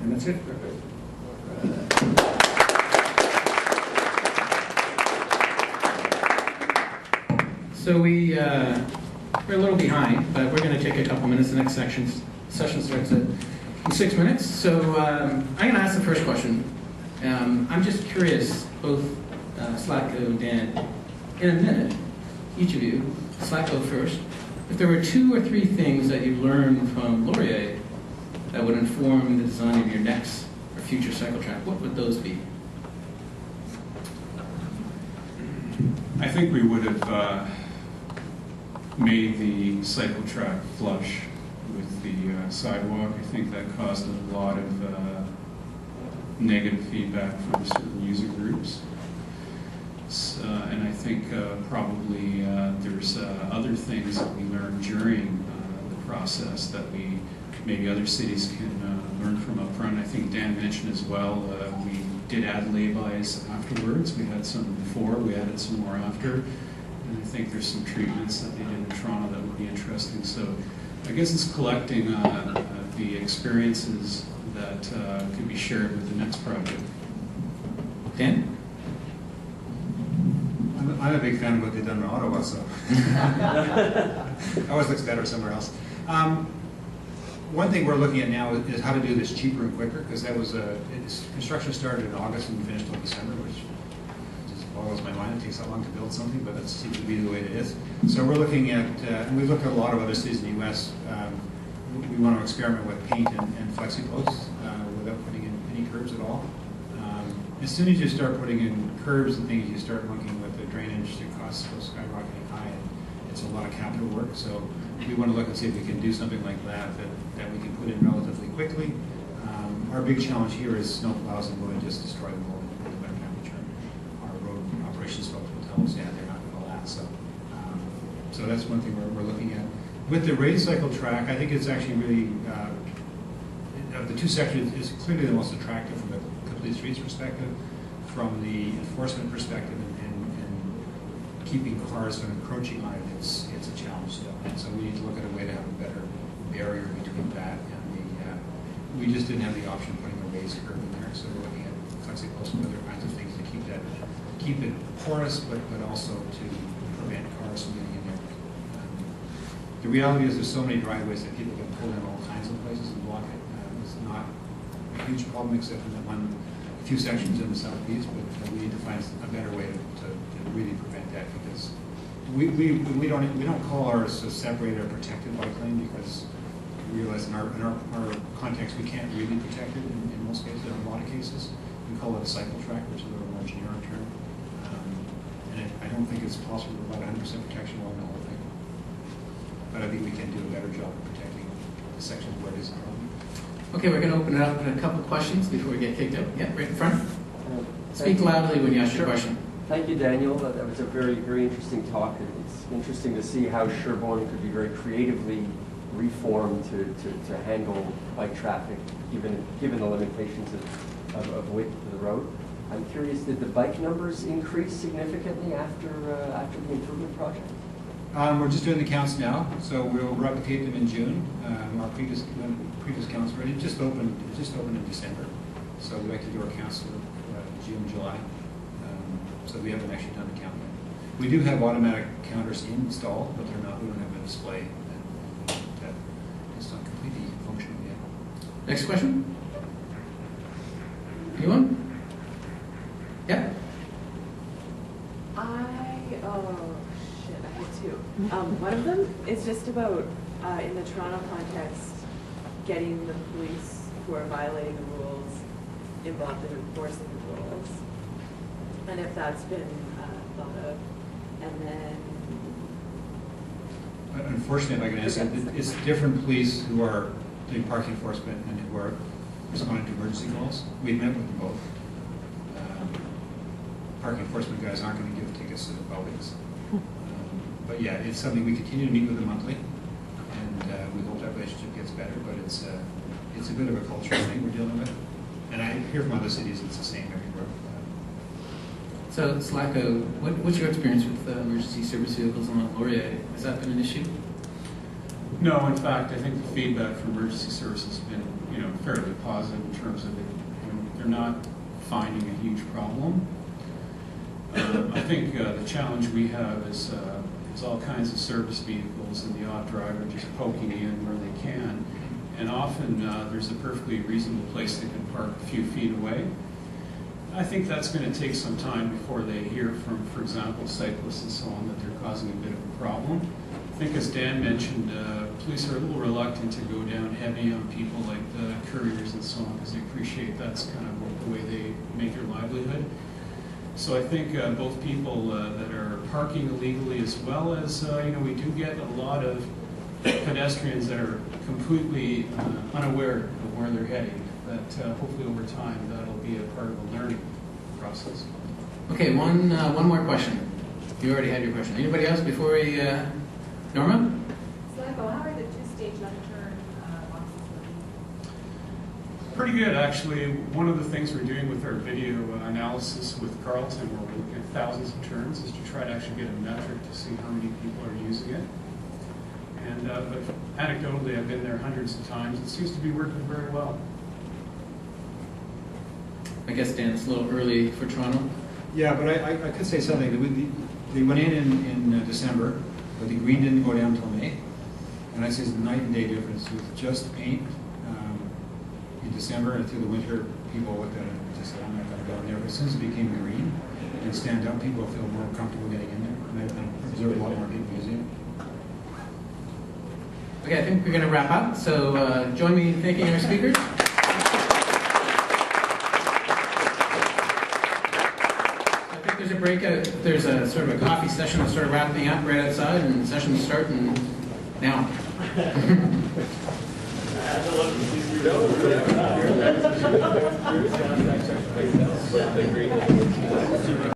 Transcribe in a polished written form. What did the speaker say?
And that's it. So we're a little behind, but we're going to take a couple minutes. The next session starts in 6 minutes. So I'm going to ask the first question. I'm just curious, both Zlatko and Dan, in a minute, each of you, Zlatko first, if there were 2 or 3 things that you learned from Laurier that would inform the design of your next or future cycle track, what would those be? I think we would have made the cycle track flush with the sidewalk. I think that caused a lot of negative feedback from certain user groups. And I think probably there's other things that we learned during the process that maybe other cities can learn from up front. I think Dan mentioned as well, we did add laybys afterwards. We had some before, we added some more after. And I think there's some treatments that they did in Toronto that would be interesting. So I guess it's collecting the experiences that could be shared with the next project. Dan? I'm a big fan of what they've done in Ottawa, so always looks better somewhere else. One thing we're looking at now is how to do this cheaper and quicker, because that was construction started in August and finished in December, which just boggles my mind. It takes that long to build something, but that seems to be the way it is. So we're looking at, and we've looked at a lot of other cities in the U.S. We want to experiment with paint and flexi-posts without putting in any curbs at all. As soon as you start putting in curbs and things, you start looking with the drainage, the costs go skyrocketing high, and it's a lot of capital work. So we want to look and see if we can do something like that we can put in relatively quickly. Our big challenge here is snow plows and going to just destroy them all in the temperature. Our road operations folks will tell us, yeah, they're not going to last. So that's one thing we're looking at. With the raised cycle track, I think it's actually really, of the 2 sections, is clearly the most attractive from the complete streets perspective, from the enforcement perspective, and keeping cars from encroaching on it, it's a challenge still. And so we need to look at a way to have a better barrier between that and we just didn't have the option of putting a raised curb in there, so we're looking at flexi-posts and other kinds of things to keep it porous, but also to prevent cars from getting in there. The reality is there's so many driveways that people can pull in all kinds of places and block it. It's not a huge problem except in a few sections in the southeast, but we need to find a better way to really prevent that, because we don't call ours a separated or protected bike lane, because we realize in our context we can't really protect it in most cases, in a lot of cases. We call it a cycle track, which is a little more generic term. And I don't think it's possible to provide 100% protection along the whole thing. But I think we can do a better job of protecting the sections where it is a problem. Okay, we're going to open it up in a couple of questions before we get kicked out. Yeah, right in front. Speak loudly when you ask your question. Thank you, Daniel. That was a very, very interesting talk. It's interesting to see how Sherborne could be very creatively reformed to handle bike traffic, given the limitations of width of the road. I'm curious, did the bike numbers increase significantly after the improvement project? We're just doing the counts now, so we'll replicate them in June. Our previous counts already just opened in December, so we like to do our counts for June, July. So we haven't actually done the count yet. We do have automatic counters installed, but we don't have a display. It's not completely functional yet. Next question. Anyone? Yeah. I had 2. One of them is just about, in the Toronto context, getting the police who are violating the rules involved in enforcing the rules, and if that's been thought of. And then, unfortunately, if I can answer, it's different police who are doing parking enforcement and who are responding to emergency calls. We've met with them both. Parking enforcement guys aren't going to give tickets to the publics. But yeah, it's something we continue to meet with them monthly, and we hope that relationship gets better, but it's a bit of a cultural thing we're dealing with. And I hear from other cities it's the same everywhere. So, Zlatko, what's your experience with emergency service vehicles on Laurier? Has that been an issue? No, in fact, I think the feedback from emergency services has been, fairly positive in terms of it. They're not finding a huge problem. I think the challenge we have is all kinds of service vehicles and the odd driver just poking in where they can. And often there's a perfectly reasonable place they can park a few feet away. I think that's going to take some time before they hear from, for example, cyclists and so on, that they're causing a bit of a problem. I think, as Dan mentioned, police are a little reluctant to go down heavy on people like the couriers and so on, because they appreciate that's kind of the way they make their livelihood. So I think both people that are parking illegally, as well as, we do get a lot of pedestrians that are completely unaware of where they're heading, that hopefully over time that'll be a part of the learning process. Okay, one more question. You already had your question. Anybody else before we, Norma? Zlatko, how are the two-stage left turn boxes looking? Pretty good, actually. One of the things we're doing with our video analysis with Carlton, where we're looking at thousands of turns, is to try to actually get a metric to see how many people are using it. And but anecdotally, I've been there hundreds of times. It seems to be working very well. I guess, Dan, it's a little early for Toronto. Yeah, but I could say something. They went in December, but the green didn't go down until May. And I'd say it's a night and day difference with just paint in December, and through the winter, people looked at it and just said, I'm not going to go in there. But as soon as it became green and stand up, people feel more comfortable getting in there. And I observed a lot more people using it. Okay, I think we're going to wrap up. So join me in thanking our speakers. There's a breakout, there's a sort of a coffee session that's sort of wrapping up right outside, and sessions starting now.